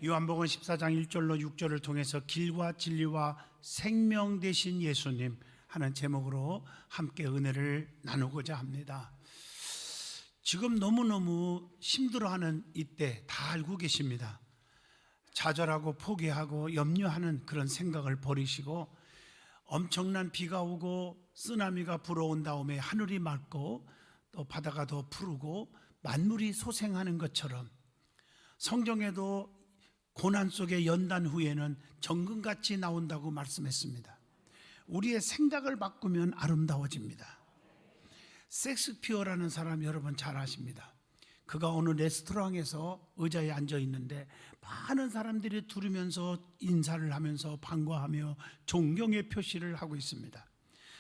요한복음 14장 1절로 6절을 통해서 길과 진리와 생명 되신 예수님 하는 제목으로 함께 은혜를 나누고자 합니다. 지금 너무너무 힘들어하는 이때 다 알고 계십니다. 좌절하고 포기하고 염려하는 그런 생각을 버리시고 엄청난 비가 오고 쓰나미가 불어온 다음에 하늘이 맑고 또 바다가 더 푸르고 만물이 소생하는 것처럼 성경에도 고난 속의 연단 후에는 정금같이 나온다고 말씀했습니다. 우리의 생각을 바꾸면 아름다워집니다. 셰익스피어라는 사람 여러분 잘 아십니다. 그가 어느 레스토랑에서 의자에 앉아 있는데 많은 사람들이 두르면서 인사를 하면서 반가워하며 존경의 표시를 하고 있습니다.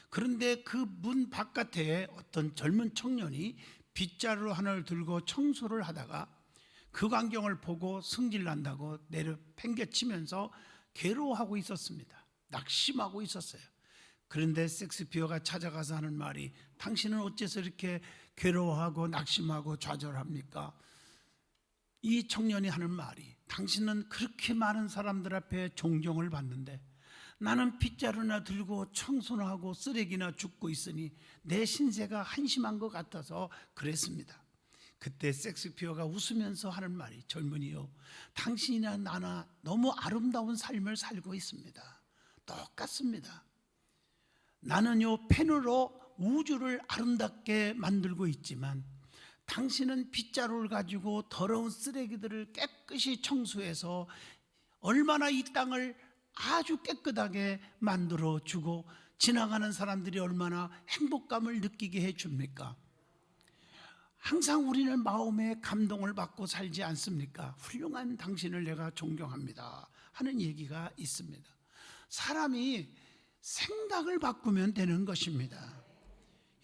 그런데 그 문 바깥에 어떤 젊은 청년이 빗자루 하나를 들고 청소를 하다가 그 광경을 보고 승질난다고 내려팽개치면서 괴로워하고 있었습니다. 낙심하고 있었어요. 그런데 셰익스피어가 찾아가서 하는 말이, 당신은 어째서 이렇게 괴로워하고 낙심하고 좌절합니까? 이 청년이 하는 말이, 당신은 그렇게 많은 사람들 앞에 존경을 받는데 나는 빗자루나 들고 청소나 하고 쓰레기나 줍고 있으니 내 신세가 한심한 것 같아서 그랬습니다. 그때 셰익스피어가 웃으면서 하는 말이, 젊은이요, 당신이나 나나 너무 아름다운 삶을 살고 있습니다. 똑같습니다. 나는요 펜으로 우주를 아름답게 만들고 있지만 당신은 빗자루를 가지고 더러운 쓰레기들을 깨끗이 청소해서 얼마나 이 땅을 아주 깨끗하게 만들어주고 지나가는 사람들이 얼마나 행복감을 느끼게 해줍니까? 항상 우리는 마음에 감동을 받고 살지 않습니까? 훌륭한 당신을 내가 존경합니다 하는 얘기가 있습니다. 사람이 생각을 바꾸면 되는 것입니다.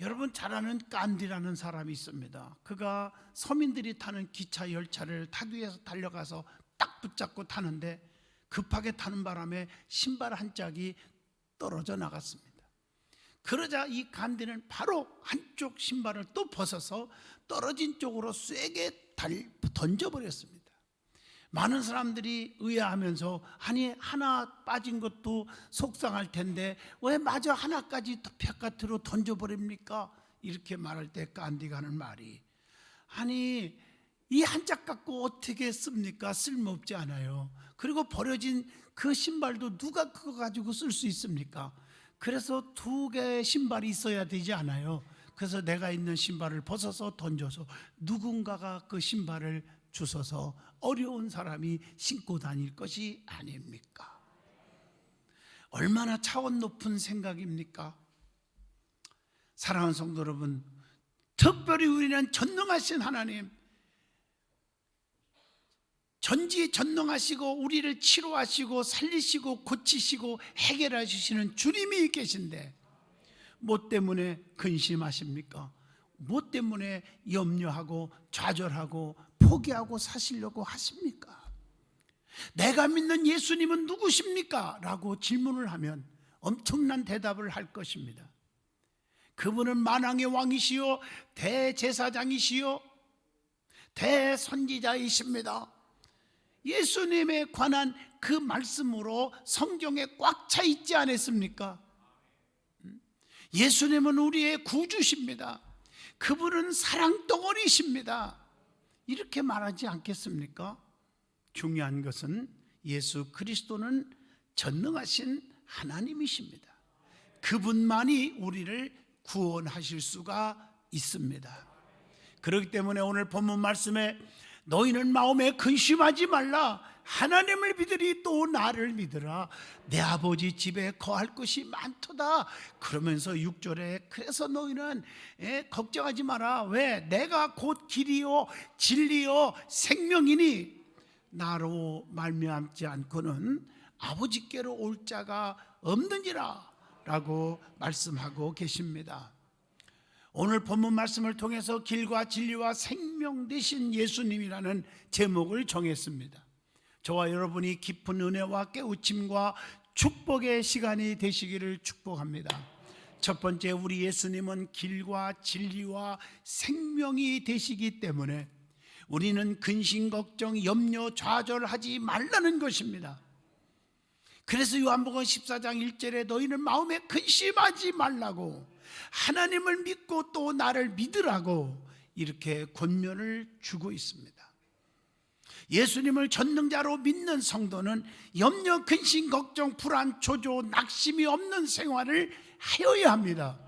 여러분 잘 아는 간디라는 사람이 있습니다. 그가 서민들이 타는 기차 열차를 타기 위해서 달려가서 딱 붙잡고 타는데 급하게 타는 바람에 신발 한 짝이 떨어져 나갔습니다. 그러자 이 간디는 바로 한쪽 신발을 또 벗어서 떨어진 쪽으로 쐐게 던져버렸습니다. 많은 사람들이 의아하면서, 아니 하나 빠진 것도 속상할 텐데 왜 마저 하나까지 바깥으로 던져버립니까? 이렇게 말할 때 간디가 하는 말이, 아니 이 한 짝 갖고 어떻게 씁니까? 쓸모없지 않아요. 그리고 버려진 그 신발도 누가 그거 가지고 쓸 수 있습니까? 그래서 두 개의 신발이 있어야 되지 않아요? 그래서 내가 있는 신발을 벗어서 던져서 누군가가 그 신발을 주워서 어려운 사람이 신고 다닐 것이 아닙니까? 얼마나 차원 높은 생각입니까? 사랑하는 성도 여러분, 특별히 우리는 전능하신 하나님, 전지전능하시고 우리를 치료하시고 살리시고 고치시고 해결해 주시는 주님이 계신데 뭐 때문에 근심하십니까? 뭐 때문에 염려하고 좌절하고 포기하고 사시려고 하십니까? 내가 믿는 예수님은 누구십니까? 라고 질문을 하면 엄청난 대답을 할 것입니다. 그분은 만왕의 왕이시요 대제사장이시요 대선지자이십니다. 예수님에 관한 그 말씀으로 성경에 꽉 차 있지 않았습니까? 예수님은 우리의 구주십니다. 그분은 사랑덩어리십니다. 이렇게 말하지 않겠습니까? 중요한 것은 예수 그리스도는 전능하신 하나님이십니다. 그분만이 우리를 구원하실 수가 있습니다. 그렇기 때문에 오늘 본문 말씀에 너희는 마음에 근심하지 말라, 하나님을 믿으리 또 나를 믿으라, 내 아버지 집에 거할 것이 많도다. 그러면서 6절에 그래서 너희는 걱정하지 마라. 왜? 내가 곧 길이요 진리요 생명이니 나로 말미암지 않고는 아버지께로 올 자가 없느니라 라고 말씀하고 계십니다. 오늘 본문 말씀을 통해서 길과 진리와 생명 되신 예수님이라는 제목을 정했습니다. 저와 여러분이 깊은 은혜와 깨우침과 축복의 시간이 되시기를 축복합니다. 첫 번째, 우리 예수님은 길과 진리와 생명이 되시기 때문에 우리는 근심, 걱정, 염려, 좌절하지 말라는 것입니다. 그래서 요한복음 14장 1절에 너희는 마음에 근심하지 말라고, 하나님을 믿고 또 나를 믿으라고 이렇게 권면을 주고 있습니다. 예수님을 전능자로 믿는 성도는 염려, 근심, 걱정, 불안, 조조, 낙심이 없는 생활을 하여야 합니다.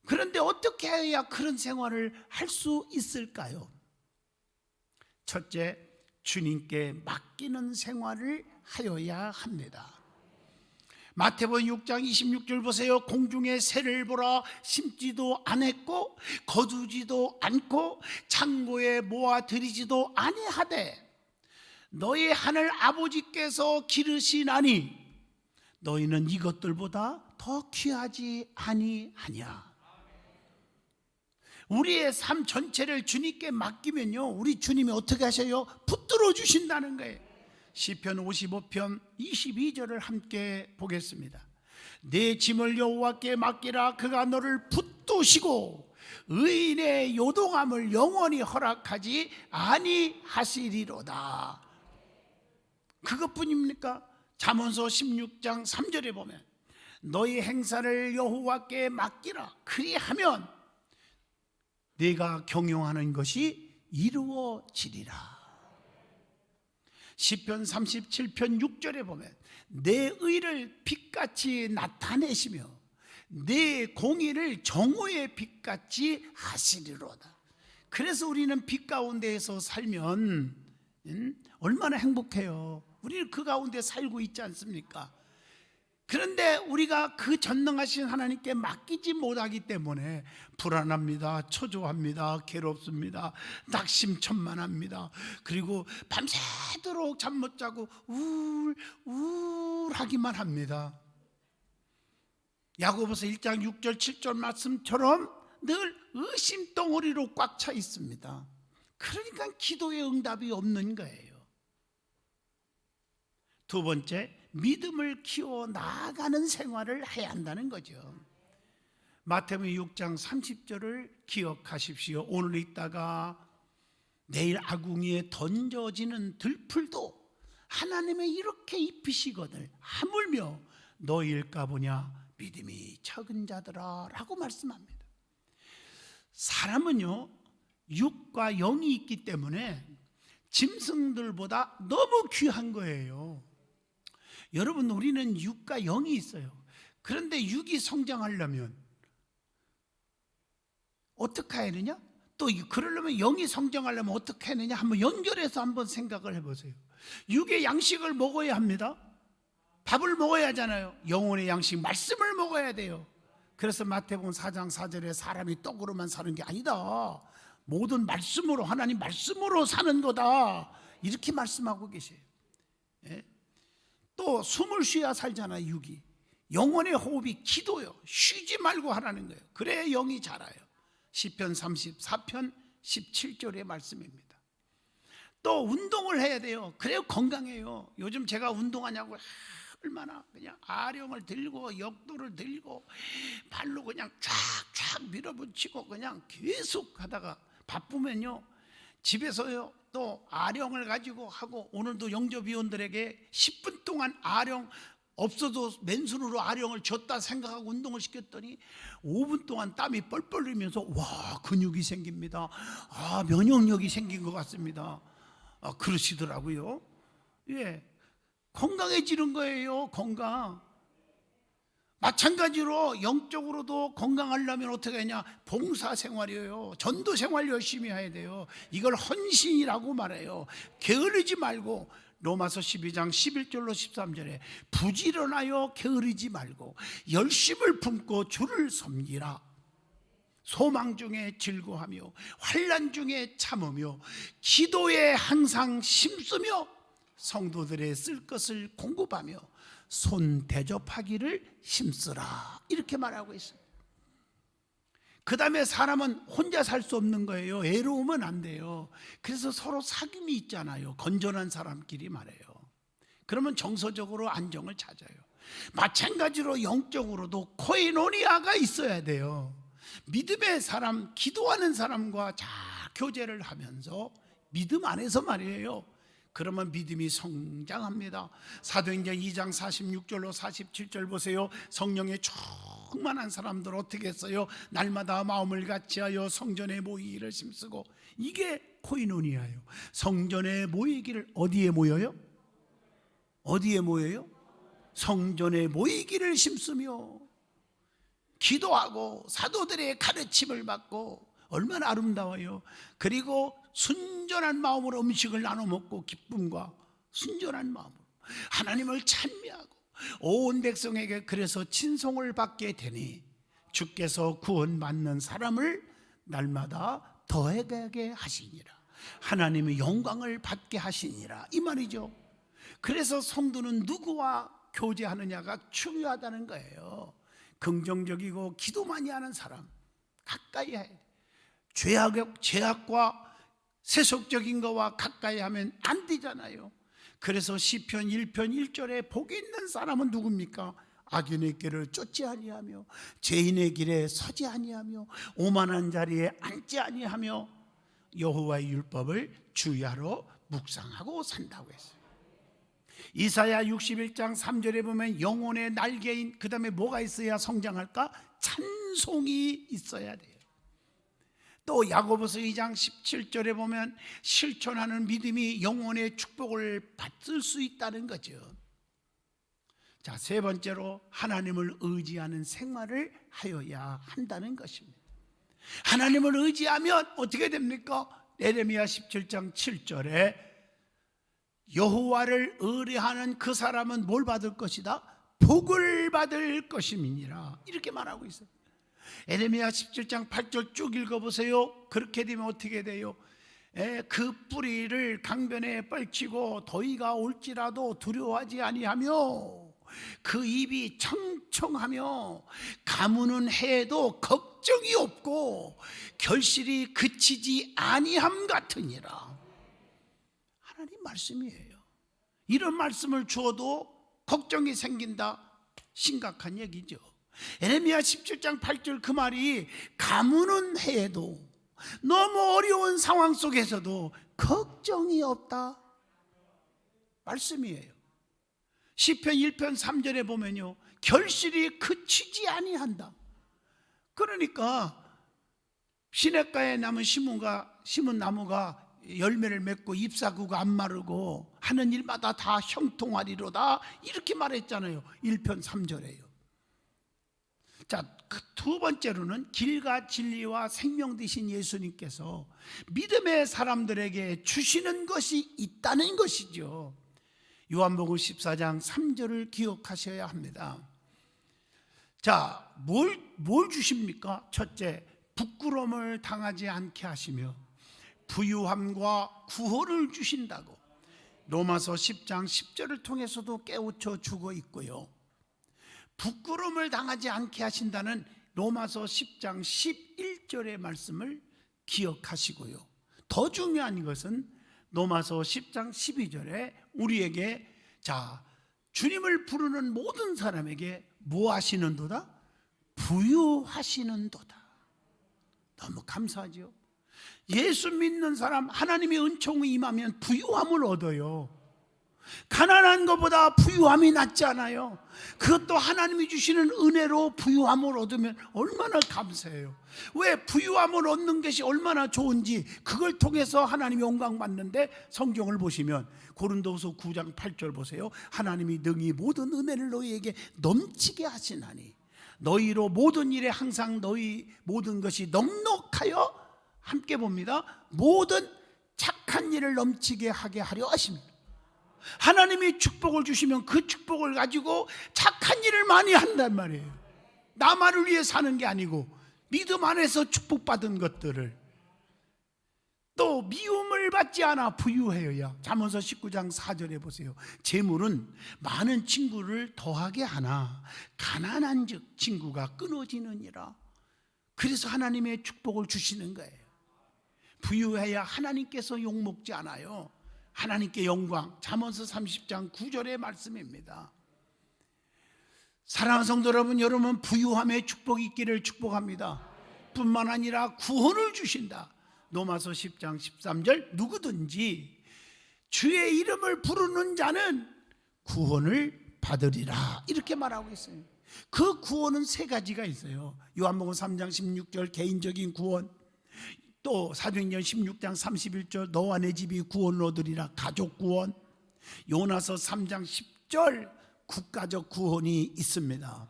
그런데 어떻게 해야 그런 생활을 할 수 있을까요? 첫째, 주님께 맡기는 생활을 하여야 합니다. 마태복음 6장 26절 보세요. 공중의 새를 보라, 심지도 않았고 거두지도 않고 창고에 모아들이지도 아니하되 너희 하늘 아버지께서 기르시나니 너희는 이것들보다 더 귀하지 아니하냐. 우리의 삶 전체를 주님께 맡기면요, 우리 주님이 어떻게 하셔요? 붙들어 주신다는 거예요. 시편 55편 22절을 함께 보겠습니다. 내 짐을 여호와께 맡기라. 그가 너를 붙드시고 의인의 요동함을 영원히 허락하지 아니하시리로다. 그것뿐입니까? 잠언서 16장 3절에 보면 너희 행사를 여호와께 맡기라. 그리하면 네가 경영하는 것이 이루어지리라. 시편 37편 6절에 보면 내 의를 빛같이 나타내시며 내 공의를 정오의 빛같이 하시리로다. 그래서 우리는 빛 가운데에서 살면 얼마나 행복해요. 우리는 그 가운데 살고 있지 않습니까? 그런데 우리가 그 전능하신 하나님께 맡기지 못하기 때문에 불안합니다, 초조합니다, 괴롭습니다, 낙심천만합니다. 그리고 밤새도록 잠 못 자고 우울하기만 합니다. 야고보서 1장 6절 7절 말씀처럼 늘 의심덩어리로 꽉 차 있습니다. 그러니까 기도의 응답이 없는 거예요. 두 번째, 믿음을 키워 나아가는 생활을 해야 한다는 거죠. 마태복음 6장 30절을 기억하십시오. 오늘 있다가 내일 아궁이에 던져지는 들풀도 하나님의 이렇게 입히시거늘 하물며 너희일까 보냐 믿음이 적은 자들아 라고 말씀합니다. 사람은요, 육과 영이 있기 때문에 짐승들보다 너무 귀한 거예요. 여러분, 우리는 육과 영이 있어요. 그런데 육이 성장하려면 어떻게 해야 되냐? 또 그러려면 영이 성장하려면 어떻게 해야 되냐? 한번 연결해서 한번 생각을 해보세요. 육의 양식을 먹어야 합니다. 밥을 먹어야 하잖아요. 영혼의 양식, 말씀을 먹어야 돼요. 그래서 마태복음 4장 4절에 사람이 떡으로만 사는 게 아니다, 모든 말씀으로, 하나님 말씀으로 사는 거다, 이렇게 말씀하고 계세요. 예? 또 숨을 쉬어야 살잖아요. 육이, 영혼의 호흡이 기도요. 쉬지 말고 하라는 거예요. 그래야 영이 자라요. 시편 34편 17절의 말씀입니다. 또 운동을 해야 돼요. 그래야 건강해요. 요즘 제가 운동하냐고 얼마나 그냥 아령을 들고 역도를 들고 발로 그냥 쫙쫙 밀어붙이고 그냥 계속 하다가 바쁘면요, 집에서요 또 아령을 가지고 하고, 오늘도 영접위원들에게 10분 동안 아령 없어도 맨손으로 아령을 줬다 생각하고 운동을 시켰더니 5분 동안 땀이 뻘뻘 흘리면서 와, 근육이 생깁니다. 아, 면역력이 생긴 것 같습니다. 그러시더라고요. 예, 건강해지는 거예요. 건강. 마찬가지로 영적으로도 건강하려면 어떻게 하냐? 봉사생활이에요. 전도생활 열심히 해야 돼요. 이걸 헌신이라고 말해요. 게으르지 말고, 로마서 12장 11절로 13절에 부지런하여 게으르지 말고 열심을 품고 주를 섬기라. 소망 중에 즐거워하며 환난 중에 참으며 기도에 항상 힘쓰며 성도들의 쓸 것을 공급하며 손 대접하기를 힘쓰라, 이렇게 말하고 있어요. 그 다음에 사람은 혼자 살 수 없는 거예요. 외로우면 안 돼요. 그래서 서로 사귐이 있잖아요. 건전한 사람끼리 말해요. 그러면 정서적으로 안정을 찾아요. 마찬가지로 영적으로도 코이노니아가 있어야 돼요. 믿음의 사람, 기도하는 사람과 잘 교제를 하면서 믿음 안에서 말이에요. 그러면 믿음이 성장합니다. 사도행전 2장 46절로 47절 보세요. 성령에 충만한 사람들 어떻게 했어요? 날마다 마음을 같이하여 성전에 모이기를 힘쓰고. 이게 코이노니아예요. 성전에 모이기를. 어디에 모여요? 어디에 모여요? 성전에 모이기를 힘쓰며 기도하고 사도들의 가르침을 받고. 얼마나 아름다워요. 그리고 순전한 마음으로 음식을 나눠 먹고 기쁨과 순전한 마음으로 하나님을 찬미하고 온 백성에게 그래서 친송을 받게 되니 주께서 구원받는 사람을 날마다 더해가게 하시니라. 하나님의 영광을 받게 하시니라, 이 말이죠. 그래서 성도는 누구와 교제하느냐가 중요하다는 거예요. 긍정적이고 기도 많이 하는 사람 가까이 해야 돼. 죄악과 세속적인 거와 가까이 하면 안 되잖아요. 그래서 시편 1편 1절에 복이 있는 사람은 누굽니까? 악인의 길을 쫓지 아니하며 죄인의 길에 서지 아니하며 오만한 자리에 앉지 아니하며 여호와의 율법을 주야로 묵상하고 산다고 했어요. 이사야 61장 3절에 보면 영혼의 날개인, 그 다음에 뭐가 있어야 성장할까? 찬송이 있어야 돼요. 또 야고보서 2장 17절에 보면 실천하는 믿음이 영혼의 축복을 받을 수 있다는 거죠. 자, 세 번째로 하나님을 의지하는 생활을 하여야 한다는 것입니다. 하나님을 의지하면 어떻게 됩니까? 예레미야 17장 7절에 여호와를 의뢰하는 그 사람은 뭘 받을 것이다? 복을 받을 것임이니라, 이렇게 말하고 있어요. 예레미야 17장 8절 쭉 읽어보세요. 그렇게 되면 어떻게 돼요? 그 뿌리를 강변에 뻗치고 더위가 올지라도 두려워하지 아니하며 그 입이 청청하며 가무는 해도 걱정이 없고 결실이 그치지 아니함 같으니라. 하나님 말씀이에요. 이런 말씀을 주어도 걱정이 생긴다, 심각한 얘기죠. 예레미야 17장 8절 그 말이 가무는 해도 너무 어려운 상황 속에서도 걱정이 없다 말씀이에요. 시편 1편 3절에 보면요, 결실이 그치지 아니한다. 그러니까 시냇가에 남은 심은 나무가 열매를 맺고 잎사구가 안 마르고 하는 일마다 다 형통하리로다, 이렇게 말했잖아요. 1편 3절에요. 자, 그 두 번째로는 길과 진리와 생명 되신 예수님께서 믿음의 사람들에게 주시는 것이 있다는 것이죠. 요한복음 14장 3절을 기억하셔야 합니다. 자, 뭘 주십니까? 첫째, 부끄러움을 당하지 않게 하시며 부유함과 구원을 주신다고 로마서 10장 10절을 통해서도 깨우쳐 주고 있고요. 부끄러움을 당하지 않게 하신다는 로마서 10장 11절의 말씀을 기억하시고요. 더 중요한 것은 로마서 10장 12절에 우리에게 자, 주님을 부르는 모든 사람에게 뭐 하시는도다? 부유하시는도다. 너무 감사하죠. 예수 믿는 사람 하나님의 은총이 임하면 부유함을 얻어요. 가난한 것보다 부유함이 낫지 않아요? 그것도 하나님이 주시는 은혜로 부유함을 얻으면 얼마나 감사해요. 왜? 부유함을 얻는 것이 얼마나 좋은지 그걸 통해서 하나님이 영광 받는데, 성경을 보시면 고린도후서 9장 8절 보세요. 하나님이 능히 모든 은혜를 너희에게 넘치게 하시나니 너희로 모든 일에 항상 너희 모든 것이 넉넉하여, 함께 봅니다, 모든 착한 일을 넘치게 하게 하려 하십니다. 하나님이 축복을 주시면 그 축복을 가지고 착한 일을 많이 한단 말이에요. 나만을 위해 사는 게 아니고 믿음 안에서 축복받은 것들을. 또 미움을 받지 않아 부유해야. 잠언서 19장 4절에 보세요. 재물은 많은 친구를 더하게 하나 가난한 즉 친구가 끊어지느니라. 그래서 하나님의 축복을 주시는 거예요. 부유해야 하나님께서 욕먹지 않아요. 하나님께 영광. 잠언서 30장 9절의 말씀입니다. 사랑하는 성도 여러분, 여러분 부유함의 축복이 있기를 축복합니다. 뿐만 아니라 구원을 주신다. 로마서 10장 13절 누구든지 주의 이름을 부르는 자는 구원을 받으리라 이렇게 말하고 있어요. 그 구원은 세 가지가 있어요. 요한복음 3장 16절 개인적인 구원, 또 사도행전 16장 31절 너와 내 집이 구원을 얻으리라 가족 구원, 요나서 3장 10절 국가적 구원이 있습니다.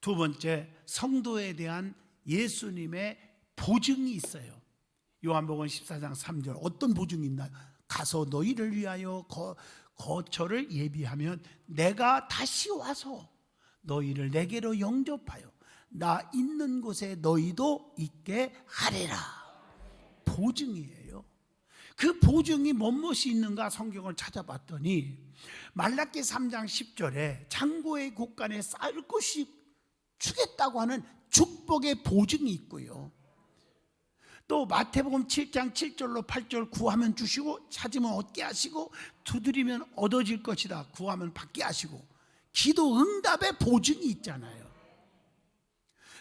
두 번째, 성도에 대한 예수님의 보증이 있어요. 요한복음 14장 3절 어떤 보증이 있나요? 가서 너희를 위하여 거처를 예비하면 내가 다시 와서 너희를 내게로 영접하여 나 있는 곳에 너희도 있게 하리라. 보증이에요. 그 보증이 무엇이 있는가 성경을 찾아봤더니 말라기 3장 10절에 창고의 곳간에 쌓을 것이 주겠다고 하는 축복의 보증이 있고요. 또 마태복음 7장 7절로 8절 구하면 주시고 찾으면 얻게 하시고 두드리면 얻어질 것이다. 구하면 받게 하시고 기도 응답의 보증이 있잖아요.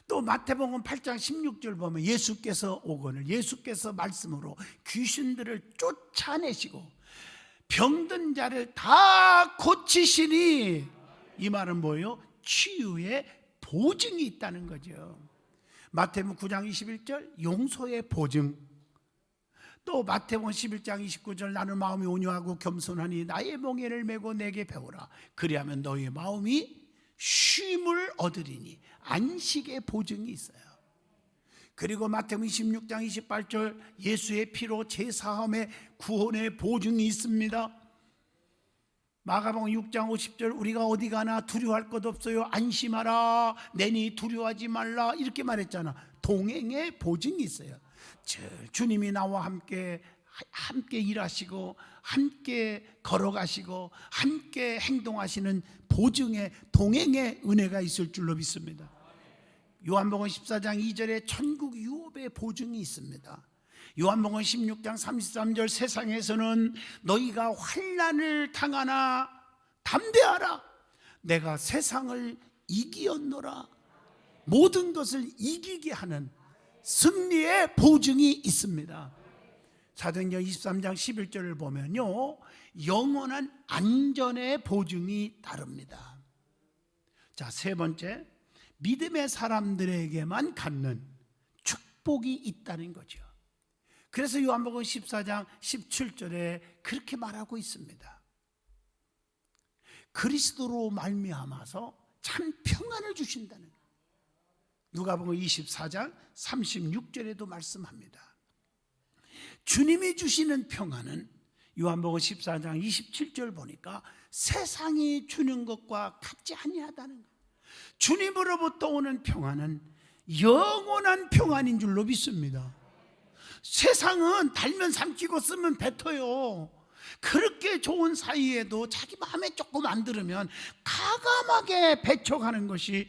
또 마태복음 8장 16절 보면 예수께서 오거늘 예수께서 말씀으로 귀신들을 쫓아내시고 병든 자를 다 고치시니 이 말은 뭐예요? 치유의 보증이 있다는 거죠. 마태복음 9장 21절 용서의 보증, 또 마태복음 11장 29절 나는 마음이 온유하고 겸손하니 나의 멍에를 메고 내게 배우라 그리하면 너의 마음이 쉼을 얻으리니 안식의 보증이 있어요. 그리고 마태복음 26장 28절 예수의 피로 제사함의 구원의 보증이 있습니다. 마가복음 6장 50절 우리가 어디 가나 두려워할 것 없어요 안심하라 내니 두려워하지 말라 이렇게 말했잖아. 동행의 보증이 있어요. 주님이 나와 함께 일하시고 함께 걸어가시고 함께 행동하시는 보증의 동행의 은혜가 있을 줄로 믿습니다. 요한복음 14장 2절에 천국 유업의 보증이 있습니다. 요한복음 16장 33절 세상에서는 너희가 환난을 당하나 담대하라 내가 세상을 이기었노라. 모든 것을 이기게 하는 승리의 보증이 있습니다. 사도행전 23장 11절을 보면요 영원한 안전의 보증이 따릅니다. 자, 세 번째, 믿음의 사람들에게만 갖는 축복이 있다는 거죠. 그래서 요한복음 14장 17절에 그렇게 말하고 있습니다. 그리스도로 말미암아서 참 평안을 주신다는 거예요. 누가복음 24장 36절에도 말씀합니다. 주님이 주시는 평안은 요한복음 14장 27절 보니까 세상이 주는 것과 같지 아니하다는 거예요. 주님으로부터 오는 평안은 영원한 평안인 줄로 믿습니다. 세상은 달면 삼키고 쓰면 뱉어요. 그렇게 좋은 사이에도 자기 마음에 조금 안 들으면 가감하게 배척하는 것이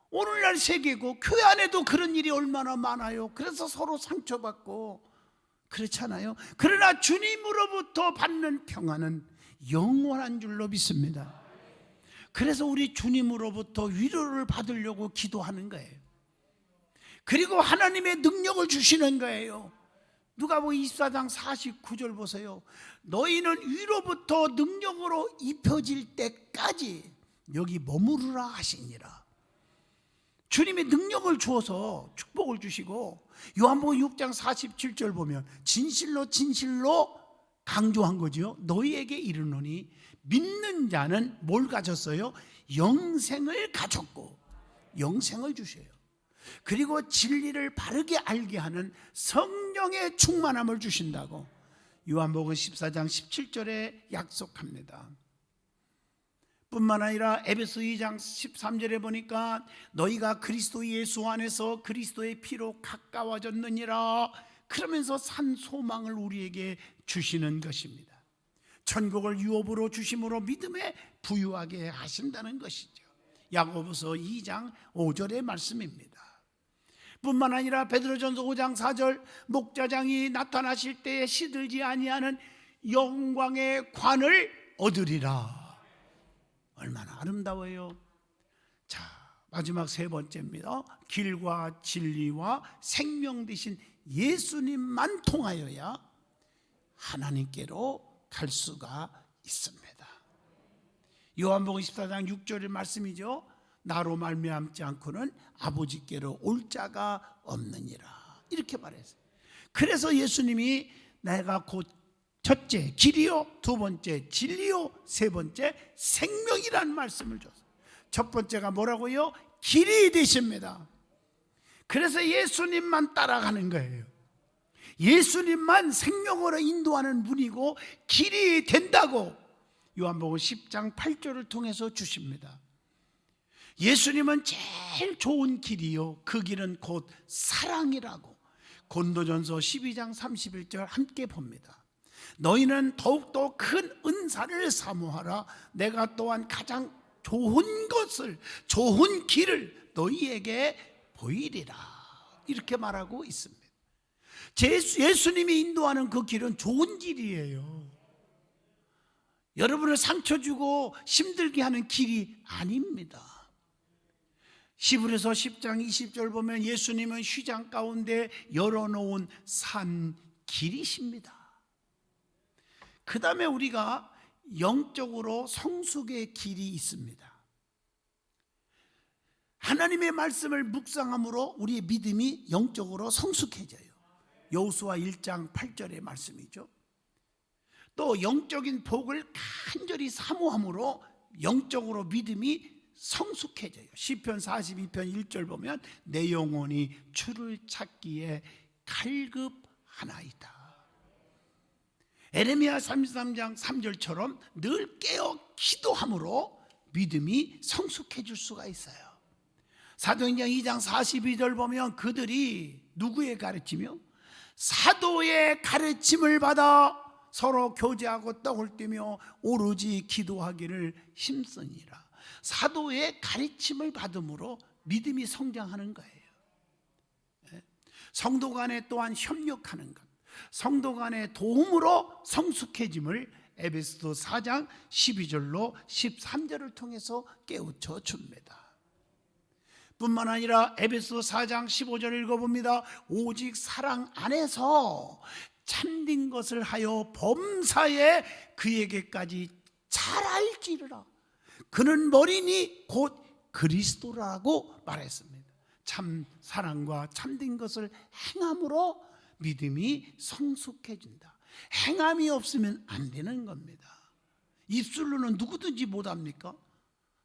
오늘날 세계고 교회 안에도 그런 일이 얼마나 많아요. 그래서 서로 상처받고 그렇잖아요. 그러나 주님으로부터 받는 평안은 영원한 줄로 믿습니다. 그래서 우리 주님으로부터 위로를 받으려고 기도하는 거예요. 그리고 하나님의 능력을 주시는 거예요. 누가복음 24장 49절 보세요. 너희는 위로부터 능력으로 입혀질 때까지 여기 머무르라 하시니라. 주님의 능력을 주어서 축복을 주시고 요한복음 6장 47절 보면 진실로 진실로 강조한 거죠. 너희에게 이르노니 믿는 자는 뭘 가졌어요? 영생을 가졌고 영생을 주셔요. 그리고 진리를 바르게 알게 하는 성령의 충만함을 주신다고 요한복음 14장 17절에 약속합니다. 뿐만 아니라 에베소 2장 13절에 보니까 너희가 그리스도 예수 안에서 그리스도의 피로 가까워졌느니라 그러면서 산 소망을 우리에게 주시는 것입니다. 천국을 유업으로 주심으로 믿음에 부유하게 하신다는 것이죠. 야고보서 2장 5절의 말씀입니다. 뿐만 아니라 베드로전서 5장 4절 목자장이 나타나실 때에 시들지 아니하는 영광의 관을 얻으리라. 얼마나 아름다워요. 자, 마지막 세 번째입니다. 길과 진리와 생명 되신 예수님만 통하여야 하나님께로 갈 수가 있습니다. 요한복음 14장 6절의 말씀이죠. 나로 말미암지 않고는 아버지께로 올 자가 없느니라, 이렇게 말했어요. 그래서 예수님이 내가 곧 첫째 길이요, 두 번째 진리요, 세 번째 생명이라는 말씀을 줬어요. 첫 번째가 뭐라고요? 길이 되십니다. 그래서 예수님만 따라가는 거예요. 예수님만 생명으로 인도하는 분이고 길이 된다고 요한복음 10장 8절을 통해서 주십니다. 예수님은 제일 좋은 길이요, 그 길은 곧 사랑이라고 고린도전서 12장 31절 함께 봅니다. 너희는 더욱더 큰 은사를 사모하라. 내가 또한 가장 좋은 것을, 좋은 길을 너희에게 보이리라, 이렇게 말하고 있습니다. 예수님이 인도하는 그 길은 좋은 길이에요. 여러분을 상처 주고 힘들게 하는 길이 아닙니다. 히브리서 10장 20절 보면 예수님은 휘장 가운데 열어놓은 산 길이십니다. 그 다음에 우리가 영적으로 성숙의 길이 있습니다. 하나님의 말씀을 묵상함으로 우리의 믿음이 영적으로 성숙해져요. 여호수아 1장 8절의 말씀이죠. 또 영적인 복을 간절히 사모함으로 영적으로 믿음이 성숙해져요. 시편 42편 1절 보면 내 영혼이 주를 찾기에 갈급하나이다. 에레미야 33장 3절처럼 늘 깨어 기도함으로 믿음이 성숙해질 수가 있어요. 사도행전 2장 42절 보면 그들이 누구의 가르치며 사도의 가르침을 받아 서로 교제하고 떡을 떼며 오로지 기도하기를 힘쓰니라. 사도의 가르침을 받음으로 믿음이 성장하는 거예요. 성도 간에 또한 협력하는 것, 성도 간의 도움으로 성숙해짐을 에베소서 4장 12절로 13절을 통해서 깨우쳐 줍니다. 뿐만 아니라 에베소서 4장 15절을 읽어봅니다. 오직 사랑 안에서 참된 것을 하여 범사에 그에게까지 잘 알지르라. 그는 머리니 곧 그리스도라고 말했습니다. 참 사랑과 참된 것을 행함으로 믿음이 성숙해진다. 행함이 없으면 안 되는 겁니다. 입술로는 누구든지 못합니까?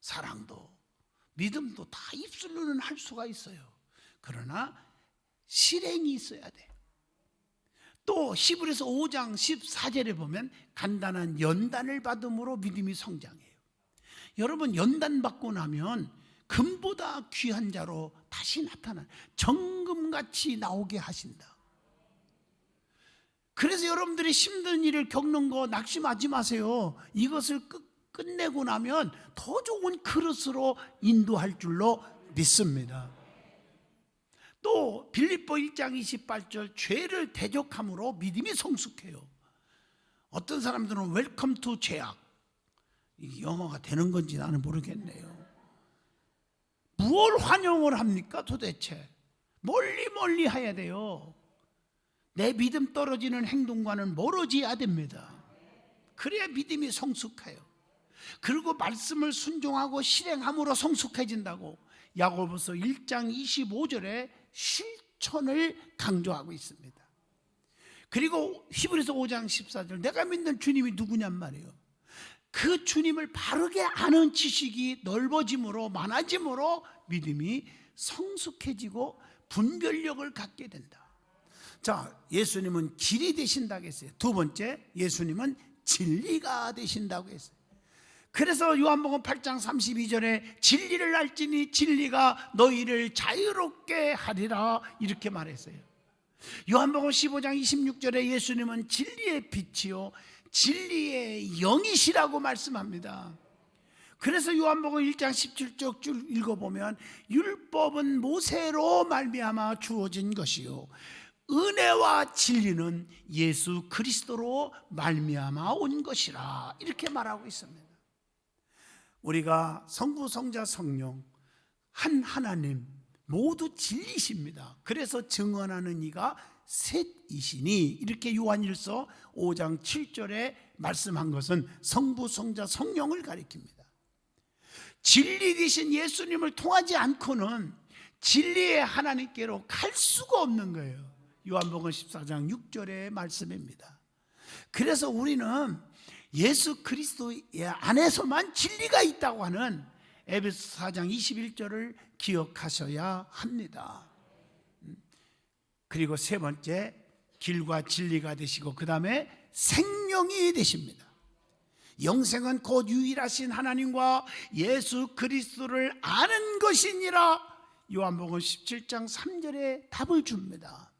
사랑도 믿음도 다 입술로는 할 수가 있어요. 그러나 실행이 있어야 돼요. 또 히브리서 5장 14절에 보면 간단한 연단을 받음으로 믿음이 성장해요. 여러분, 연단 받고 나면 금보다 귀한 자로 다시 나타나 정금같이 나오게 하신다. 그래서 여러분들이 힘든 일을 겪는 거 낙심하지 마세요. 이것을 끝내고 나면 더 좋은 그릇으로 인도할 줄로 믿습니다. 또 빌립보 1장 28절 죄를 대적함으로 믿음이 성숙해요. 어떤 사람들은 웰컴 투 죄악, 이 영어가 되는 건지 나는 모르겠네요. 무엇을 환영을 합니까 도대체? 멀리 해야 돼요. 내 믿음 떨어지는 행동과는 멀어져야 됩니다. 그래야 믿음이 성숙해요. 그리고 말씀을 순종하고 실행함으로 성숙해진다고 야고보서 1장 25절에 실천을 강조하고 있습니다. 그리고 히브리서 5장 14절 내가 믿는 주님이 누구냔 말이에요. 그 주님을 바르게 아는 지식이 넓어짐으로 많아짐으로 믿음이 성숙해지고 분별력을 갖게 된다. 자, 예수님은 길이 되신다고 했어요. 두 번째, 예수님은 진리가 되신다고 했어요. 그래서 요한복음 8장 32절에 진리를 알지니 진리가 너희를 자유롭게 하리라 이렇게 말했어요. 요한복음 15장 26절에 예수님은 진리의 빛이요 진리의 영이시라고 말씀합니다. 그래서 요한복음 1장 17절 쭉 읽어보면 율법은 모세로 말미암아 주어진 것이요 은혜와 진리는 예수 그리스도로 말미암아 온 것이라 이렇게 말하고 있습니다. 우리가 성부 성자 성령 한 하나님 모두 진리십니다. 그래서 증언하는 이가 셋이시니 이렇게 요한일서 5장 7절에 말씀한 것은 성부, 성자, 성령을 가리킵니다. 진리 되신 예수님을 통하지 않고는 진리의 하나님께로 갈 수가 없는 거예요. 요한복음 14장 6절의 말씀입니다. 그래서 우리는 예수 그리스도 안에서만 진리가 있다고 하는 에베소 4장 21절을 기억하셔야 합니다. 그리고 세 번째, 길과 진리가 되시고 그 다음에 생명이 되십니다. 영생은 곧 유일하신 하나님과 예수 그리스도를 아는 것이니라. 요한복음 17장 3절에 답을 줍니다.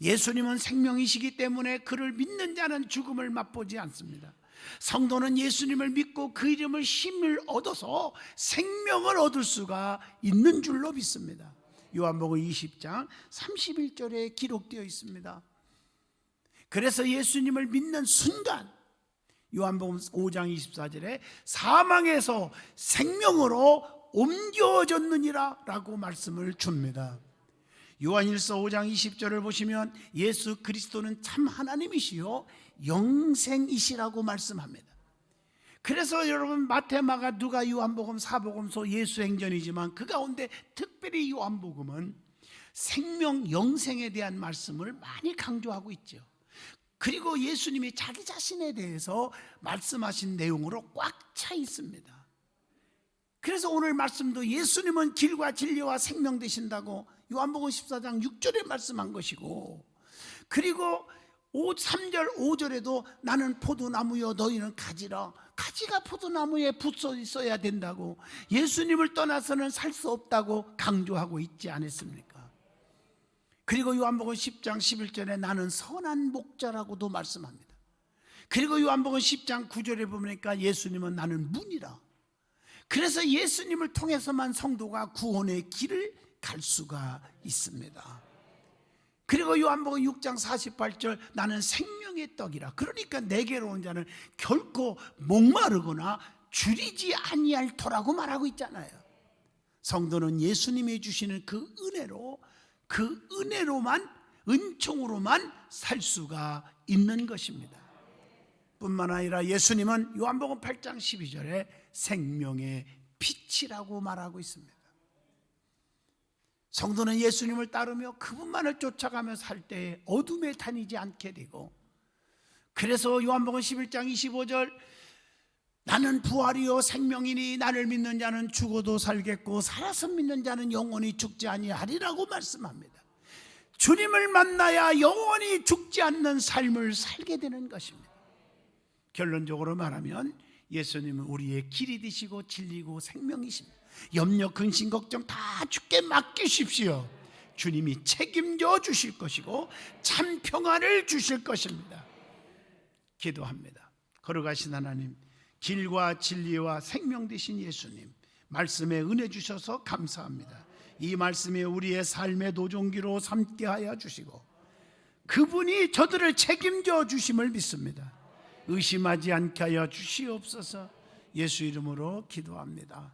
예수님은 생명이시기 때문에 그를 믿는 자는 죽음을 맛보지 않습니다. 성도는 예수님을 믿고 그 이름을 힘을 얻어서 생명을 얻을 수가 있는 줄로 믿습니다. 요한복음 20장 31절에 기록되어 있습니다. 그래서 예수님을 믿는 순간 요한복음 5장 24절에 사망에서 생명으로 옮겨졌느니라 라고 말씀을 줍니다. 요한일서 5장 20절을 보시면 예수 그리스도는 참 하나님이시요 영생이시라고 말씀합니다. 그래서 여러분 마태, 마가, 누가, 요한복음, 사복음서, 예수행전이지만 그 가운데 특별히 요한복음은 생명, 영생에 대한 말씀을 많이 강조하고 있죠. 그리고 예수님이 자기 자신에 대해서 말씀하신 내용으로 꽉 차 있습니다. 그래서 오늘 말씀도 예수님은 길과 진리와 생명 되신다고 요한복음 14장 6절에 말씀한 것이고, 그리고 3절 5절에도 나는 포도나무여 너희는 가지라, 가지가 포도나무에 붙어 있어야 된다고, 예수님을 떠나서는 살 수 없다고 강조하고 있지 않았습니까? 그리고 요한복음 10장 11절에 나는 선한 목자라고도 말씀합니다. 그리고 요한복음 10장 9절에 보니까 예수님은 나는 문이라. 그래서 예수님을 통해서만 성도가 구원의 길을 갈 수가 있습니다. 그리고 요한복음 6장 48절 나는 생명의 떡이라. 그러니까 내게로 온 자는 결코 목마르거나 줄이지 아니할 터라고 말하고 있잖아요. 성도는 예수님이 주시는 그 은혜로만, 은총으로만 살 수가 있는 것입니다. 뿐만 아니라 예수님은 요한복음 8장 12절에 생명의 빛이라고 말하고 있습니다. 성도는 예수님을 따르며 그분만을 쫓아가며 살 때에 어둠에 다니지 않게 되고, 그래서 요한복음 11장 25절 나는 부활이요 생명이니 나를 믿는 자는 죽어도 살겠고 살아서 믿는 자는 영원히 죽지 아니하리라고 말씀합니다. 주님을 만나야 영원히 죽지 않는 삶을 살게 되는 것입니다. 결론적으로 말하면 예수님은 우리의 길이 되시고 진리고 생명이십니다. 염려, 근심, 걱정 다 주께 맡기십시오. 주님이 책임져 주실 것이고 참 평안을 주실 것입니다. 기도합니다. 걸어가신 하나님, 길과 진리와 생명 되신 예수님, 말씀에 은혜 주셔서 감사합니다. 이 말씀이 우리의 삶의 도종기로 삼게 하여 주시고 그분이 저들을 책임져 주심을 믿습니다. 의심하지 않게 하여 주시옵소서. 예수 이름으로 기도합니다.